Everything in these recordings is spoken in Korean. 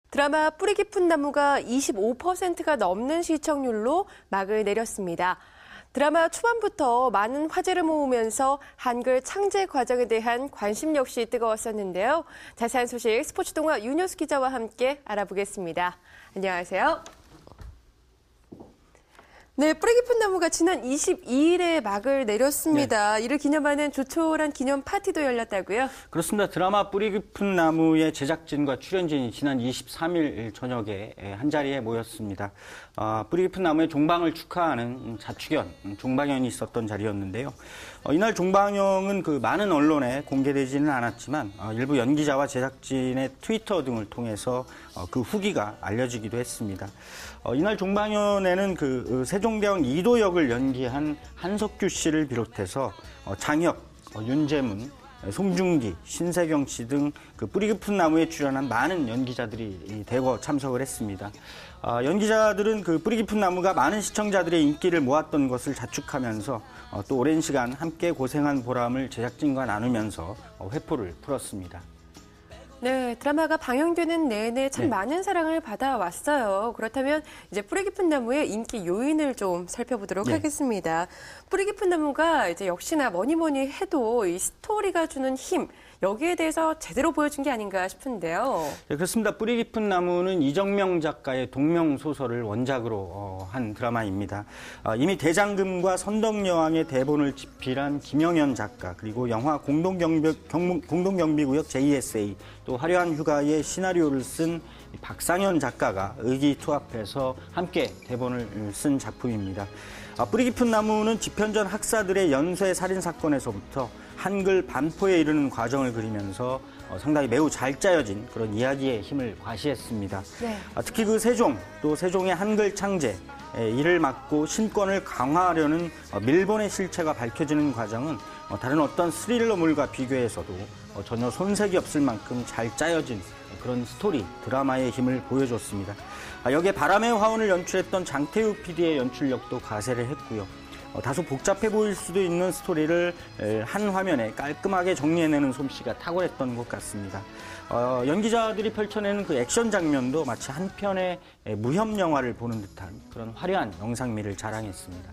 드라마 뿌리 깊은 나무가 25%가 넘는 시청률로 막을 내렸습니다. 드라마 초반부터 많은 화제를 모으면서 한글 창제 과정에 대한 관심 역시 뜨거웠었는데요. 자세한 소식 스포츠동화 윤효수 기자와 함께 알아보겠습니다. 안녕하세요. 네, 뿌리 깊은 나무가 지난 22일에 막을 내렸습니다. 네. 이를 기념하는 조촐한 기념 파티도 열렸다고요? 그렇습니다. 드라마 뿌리 깊은 나무의 제작진과 출연진이 지난 23일 저녁에 한자리에 모였습니다. 뿌리 깊은 나무의 종방을 축하하는 자축연, 종방연이 있었던 자리였는데요. 이날 종방연은 많은 언론에 공개되지는 않았지만 일부 연기자와 제작진의 트위터 등을 통해서 그 후기가 알려지기도 했습니다. 이날 종방연에는 세종대왕 이도 역을 연기한 한석규 씨를 비롯해서 장혁, 윤재문, 송중기, 신세경 씨 등 뿌리 깊은 나무에 출연한 많은 연기자들이 대거 참석을 했습니다. 연기자들은 뿌리 깊은 나무가 많은 시청자들의 인기를 모았던 것을 자축하면서 또 오랜 시간 함께 고생한 보람을 제작진과 나누면서 회포를 풀었습니다. 네, 드라마가 방영되는 내내 참 많은 사랑을 받아왔어요. 그렇다면 이제 뿌리 깊은 나무의 인기 요인을 좀 살펴보도록 하겠습니다. 뿌리 깊은 나무가 이제 역시나 뭐니 해도 이 스토리가 주는 힘, 여기에 대해서 제대로 보여준 게 아닌가 싶은데요. 네, 그렇습니다. 뿌리 깊은 나무는 이정명 작가의 동명 소설을 원작으로 한 드라마입니다. 이미 대장금과 선덕여왕의 대본을 집필한 김영현 작가, 그리고 영화 공동경비구역 JSA, 또 화려한 휴가의 시나리오를 쓴 박상현 작가가 의기투합해서 함께 대본을 쓴 작품입니다. 뿌리 깊은 나무는 집현전 학사들의 연쇄 살인 사건에서부터 한글 반포에 이르는 과정을 그리면서 상당히 매우 잘 짜여진 그런 이야기의 힘을 과시했습니다. 네. 특히 세종, 또 세종의 한글 창제, 이를 막고 신권을 강화하려는 밀본의 실체가 밝혀지는 과정은 다른 어떤 스릴러물과 비교해서도 전혀 손색이 없을 만큼 잘 짜여진 그런 스토리, 드라마의 힘을 보여줬습니다. 여기에 바람의 화원을 연출했던 장태우 PD의 연출력도 가세를 했고요. 다소 복잡해 보일 수도 있는 스토리를 한 화면에 깔끔하게 정리해내는 솜씨가 탁월했던 것 같습니다. 연기자들이 펼쳐내는 액션 장면도 마치 한 편의 무협 영화를 보는 듯한 그런 화려한 영상미를 자랑했습니다.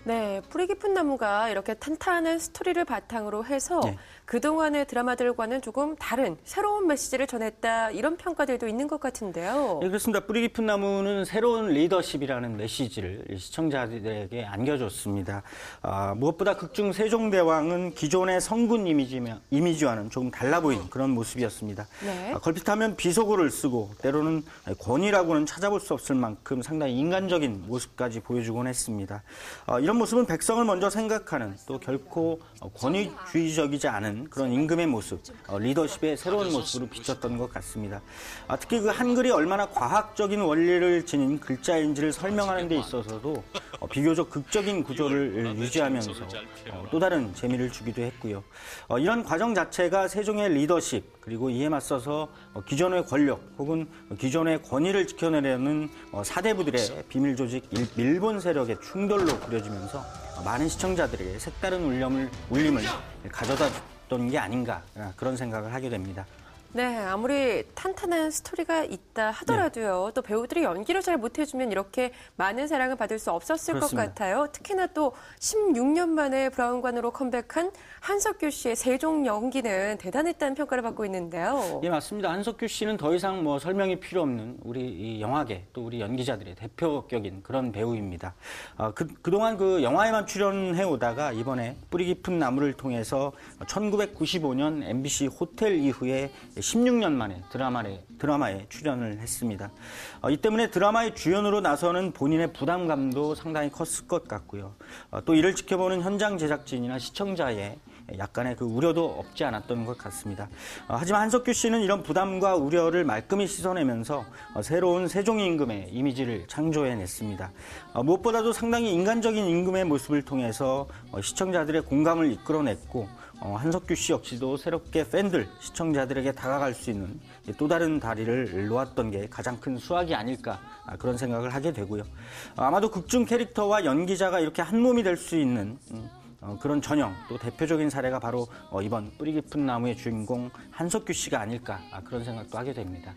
네, 뿌리 깊은 나무가 이렇게 탄탄한 스토리를 바탕으로 해서 그동안의 드라마들과는 조금 다른 새로운 메시지를 전했다, 이런 평가들도 있는 것 같은데요. 네, 그렇습니다. 뿌리 깊은 나무는 새로운 리더십이라는 메시지를 시청자들에게 안겨줬습니다. 무엇보다 극중 세종대왕은 기존의 성군 이미지와는 조금 달라 보이는 그런 모습이었습니다. 네. 걸핏하면 비속어를 쓰고 때로는 권위라고는 찾아볼 수 없을 만큼 상당히 인간적인 모습까지 보여주곤 했습니다. 이런 모습은 백성을 먼저 생각하는, 또 결코 권위주의적이지 않은 그런 임금의 모습, 리더십의 새로운 모습으로 비쳤던 것 같습니다. 특히 한글이 얼마나 과학적인 원리를 지닌 글자인지를 설명하는 데 있어서도 비교적 극적인 구조를 유지하면서 또 다른 재미를 주기도 했고요. 이런 과정 자체가 세종의 리더십, 그리고 이에 맞서서 기존의 권력 혹은 기존의 권위를 지켜내려는 사대부들의 비밀 조직 밀본 세력의 충돌로 그려지면서 많은 시청자들에게 색다른 울림을 가져다 줬던 게 아닌가, 그런 생각을 하게 됩니다. 네, 아무리 탄탄한 스토리가 있다 하더라도요, 또 배우들이 연기를 잘 못해주면 이렇게 많은 사랑을 받을 수 없었을 그렇습니다. 것 같아요. 특히나 또 16년 만에 브라운관으로 컴백한 한석규 씨의 세종 연기는 대단했다는 평가를 받고 있는데요. 예, 맞습니다. 한석규 씨는 더 이상 설명이 필요 없는 우리 이 영화계, 또 우리 연기자들의 대표격인 그런 배우입니다. 그동안 영화에만 출연해 오다가 이번에 뿌리 깊은 나무를 통해서 1995년 MBC 호텔 이후에 16년 만에 드라마에 출연을 했습니다. 이 때문에 드라마의 주연으로 나서는 본인의 부담감도 상당히 컸을 것 같고요. 또 이를 지켜보는 현장 제작진이나 시청자의 약간의 우려도 없지 않았던 것 같습니다. 하지만 한석규 씨는 이런 부담과 우려를 말끔히 씻어내면서 새로운 세종 임금의 이미지를 창조해냈습니다. 무엇보다도 상당히 인간적인 임금의 모습을 통해서 시청자들의 공감을 이끌어냈고, 한석규 씨 역시도 새롭게 시청자들에게 다가갈 수 있는 또 다른 다리를 놓았던 게 가장 큰 수확이 아닐까, 그런 생각을 하게 되고요. 아마도 극중 캐릭터와 연기자가 이렇게 한 몸이 될 수 있는 그런 전형, 또 대표적인 사례가 바로 이번 뿌리 깊은 나무의 주인공 한석규 씨가 아닐까, 그런 생각도 하게 됩니다.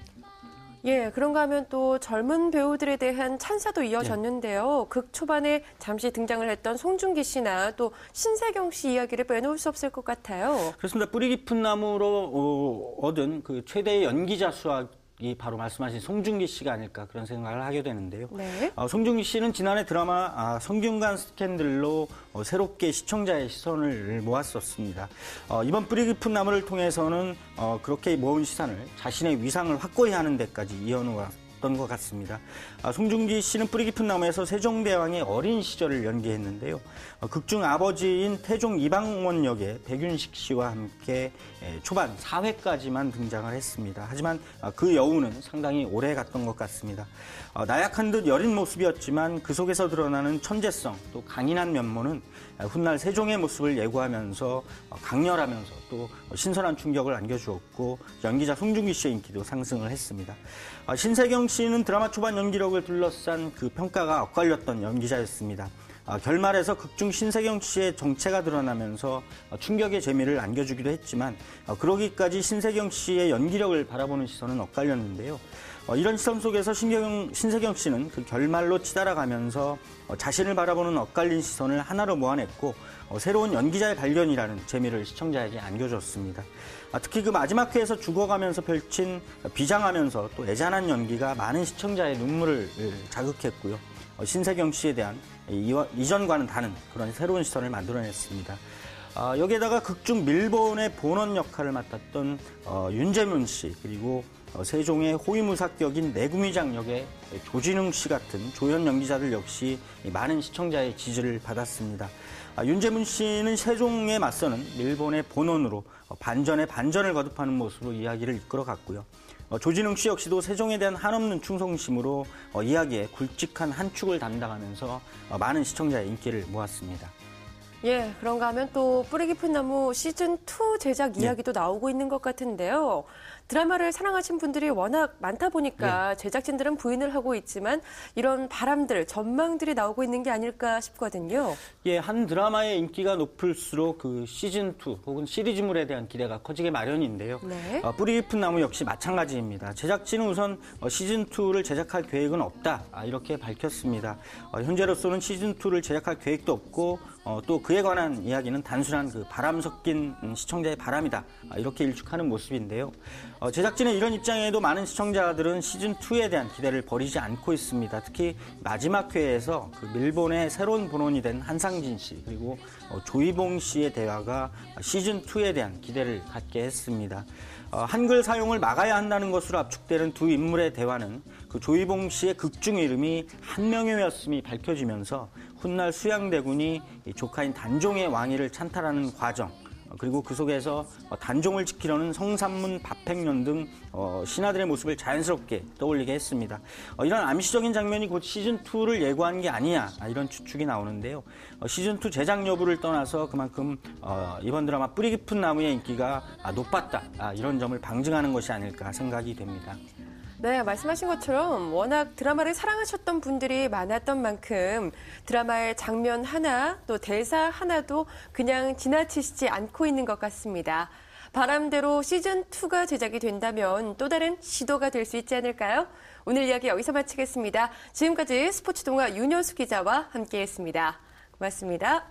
예, 그런가 하면 또 젊은 배우들에 대한 찬사도 이어졌는데요. 극 초반에 잠시 등장을 했던 송중기 씨나 또 신세경 씨 이야기를 빼놓을 수 없을 것 같아요. 그렇습니다. 뿌리 깊은 나무로 얻은 그 최대의 연기자 수확이 바로 말씀하신 송중기 씨가 아닐까 그런 생각을 하게 되는데요. 네. 송중기 씨는 지난해 드라마 성균관 스캔들로 새롭게 시청자의 시선을 모았었습니다. 이번 뿌리 깊은 나무를 통해서는 그렇게 모은 시선을 자신의 위상을 확고히 하는 데까지 이어놓았던 것 같습니다. 송중기 씨는 뿌리 깊은 나무에서 세종대왕의 어린 시절을 연기했는데요. 극중 아버지인 태종 이방원 역의 백윤식 씨와 함께 초반 4회까지만 등장을 했습니다. 하지만 그 여우는 상당히 오래 갔던 것 같습니다. 나약한 듯 여린 모습이었지만 그 속에서 드러나는 천재성 또 강인한 면모는 훗날 세종의 모습을 예고하면서 강렬하면서 또 신선한 충격을 안겨주었고 연기자 송중기 씨의 인기도 상승을 했습니다. 신세경 씨는 드라마 초반 연기력을 둘러싼 그 평가가 엇갈렸던 연기자였습니다. 결말에서 극중 신세경 씨의 정체가 드러나면서 충격의 재미를 안겨주기도 했지만 그러기까지 신세경 씨의 연기력을 바라보는 시선은 엇갈렸는데요. 이런 시선 속에서 신세경 씨는 그 결말로 치달아가면서 자신을 바라보는 엇갈린 시선을 하나로 모아냈고 새로운 연기자의 발견이라는 재미를 시청자에게 안겨줬습니다. 특히 그 마지막 회에서 죽어가면서 펼친 비장하면서 또 애잔한 연기가 많은 시청자의 눈물을 자극했고요. 신세경 씨에 대한 이전과는 다른 그런 새로운 시선을 만들어냈습니다. 여기에다가 극중 밀본의 본원 역할을 맡았던 윤재문 씨 그리고 세종의 호위무사격인 내구미장 역의 조진웅 씨 같은 조연 연기자들 역시 많은 시청자의 지지를 받았습니다. 윤재문 씨는 세종에 맞서는 밀본의 본원으로 반전에 반전을 거듭하는 모습으로 이야기를 이끌어갔고요. 조진웅 씨 역시도 세종에 대한 한없는 충성심으로 이야기의 굵직한 한 축을 담당하면서 많은 시청자의 인기를 모았습니다. 예, 그런가 하면 또 뿌리 깊은 나무 시즌2 제작 이야기도 나오고 있는 것 같은데요. 드라마를 사랑하신 분들이 워낙 많다 보니까 제작진들은 부인을 하고 있지만 이런 바람들, 전망들이 나오고 있는 게 아닐까 싶거든요. 예, 한 드라마의 인기가 높을수록 그 시즌2 혹은 시리즈물에 대한 기대가 커지게 마련인데요. 네. 뿌리 깊은 나무 역시 마찬가지입니다. 제작진은 우선 시즌2를 제작할 계획은 없다 이렇게 밝혔습니다. 현재로서는 시즌2를 제작할 계획도 없고 또 그에 관한 이야기는 단순한 그 바람 섞인 시청자의 바람이다 이렇게 일축하는 모습인데요. 제작진의 이런 입장에도 많은 시청자들은 시즌2에 대한 기대를 버리지 않고 있습니다. 특히 마지막 회에서 그 밀본의 새로운 본원이 된 한상진 씨 그리고 조이봉 씨의 대화가 시즌2에 대한 기대를 갖게 했습니다. 한글 사용을 막아야 한다는 것으로 압축되는 두 인물의 대화는 그 조이봉 씨의 극중 이름이 한명회였음이 밝혀지면서 훗날 수양대군이 조카인 단종의 왕위를 찬탈하는 과정 그리고 그 속에서 단종을 지키려는 성산문 밥행년 등 신하들의 모습을 자연스럽게 떠올리게 했습니다. 이런 암시적인 장면이 곧 시즌2를 예고한 게 아니냐 이런 추측이 나오는데요. 시즌2 제작 여부를 떠나서 그만큼 이번 드라마 뿌리 깊은 나무의 인기가 높았다 이런 점을 방증하는 것이 아닐까 생각이 됩니다. 네, 말씀하신 것처럼 워낙 드라마를 사랑하셨던 분들이 많았던 만큼 드라마의 장면 하나 또 대사 하나도 그냥 지나치시지 않고 있는 것 같습니다. 바람대로 시즌2가 제작이 된다면 또 다른 시도가 될 수 있지 않을까요? 오늘 이야기 여기서 마치겠습니다. 지금까지 스포츠동화 윤여수 기자와 함께했습니다. 고맙습니다.